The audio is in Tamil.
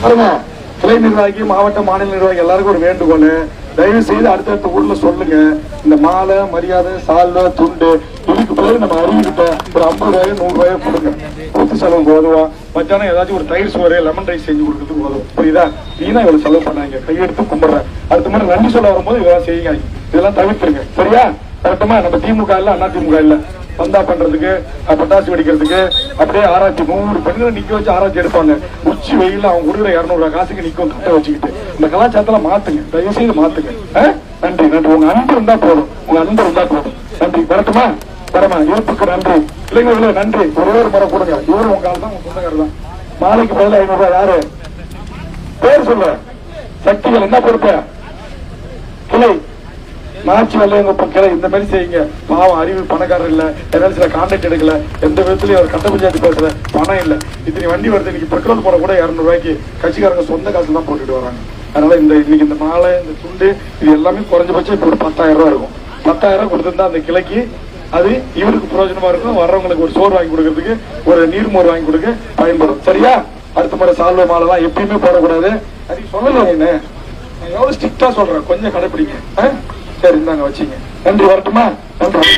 பாருங்க, கிளை நிர்வாகி, மாவட்ட மாநில நிர்வாகி எல்லாருக்கும் ஒரு வேண்டுகோள், தயவு செய்து அடுத்தடுத்த ஊர்ல சொல்லுங்க, இந்த மாலை மரியாதை சால்வை துண்டு இதுக்கு பிறகு நம்ம அறிவிக்கிட்ட ஒரு 50 ரூபாயோ 100 ரூபாயோ கொடுங்க. கூத்து செலவுக்கு உதவா, மத்தியானம் ஏதாச்சும் ஒரு தயிர் சோறு லெமன் ரைஸ் செஞ்சு கொடுக்கறதுக்கு உதவும். புரியுதா? நீதான் இவ்வளவு செலவு பண்ணாங்க, கையெடுத்து கும்பிடுறேன். அடுத்த மாதிரி நன்றி சொல்ல வரும்போது இதெல்லாம் செய்யுங்க, இதெல்லாம் தவிர்த்துருங்க. சரியா? கரெக்டமா? நம்ம திமுக இல்ல, அண்ணா திமுக இல்ல, சந்தா பண்றதுக்கு, பட்டாசு வெடிக்கிறதுக்கு, அப்படியே ஆராய்ச்சி 100 பெண்களை நிக்க வச்சு ஆராய்ச்சி எடுப்பாங்க. உச்சி வெயில அவங்க கொடுக்குற 200 ரூபாய் காசுக்கு நிக்கும் கட்ட வச்சுக்கிட்டு. இந்த கலாச்சாரத்துல மாத்துங்க, தயவு செய்து மாத்துங்க. நன்றி நன்றி. உங்க அன்பு இருந்தா போதும், உங்க அன்பு இருந்தா போதும். நன்றி. வரட்டுமா? வரமா. இருப்புக்கு நன்றி. இளைஞர்களே நன்றி. ஒரே ஒரு முறை கொடுங்க. இவரு உங்க ஆள் தான், உங்க சொந்தக்காரர் தான். மாலைக்கு பதில் 500 ரூபாய். யாரு பேர் சொல்ல? சக்திகள். என்ன பொறுப்பு? கிளை மார்ச் வெள்ளையங்க கிளை. இந்த மாதிரி செய்யுங்க. பாவம், அறிவு பணக்காரர் இல்ல, சில கான்டாக்ட் எடுக்கல, எந்த விதத்துலயும் அவர் கட்ட பஞ்சாயத்து பேசுற பணம் இல்ல. இத்தனை வண்டி வருது. இன்னைக்கு பெட்ரோல் போட கூட 200 ரூபாய்க்கு கட்சிக்காரங்க சொந்த காசு தான் போட்டுட்டு வராங்க. அதனால இன்னைக்கு இந்த மாலை, இந்த துண்டு, இது எல்லாமே குறைஞ்சபட்சம் இப்ப ஒரு 10,000 ரூபாய் இருக்கும். 10,000 கொடுத்திருந்தா அந்த கிளைக்கு அது இவருக்கு பிரயோஜனமா இருக்கும். வர்றவங்களுக்கு ஒரு சோறு வாங்கி கொடுக்கறதுக்கு, ஒரு நீர்மோர் வாங்கி கொடுக்க பயன்படும். சரியா? அடுத்த முறை சால்வை மாலை எல்லாம் எப்பயுமே போடக்கூடாது. அது சொல்லல. என்ன எவ்வளவு ஸ்ட்ரிக்டா சொல்றேன், கொஞ்சம் கடைப்பிடிங்க. சரி, இந்தாங்க வச்சுங்க. நன்றி. வரட்டுமா? நன்றி.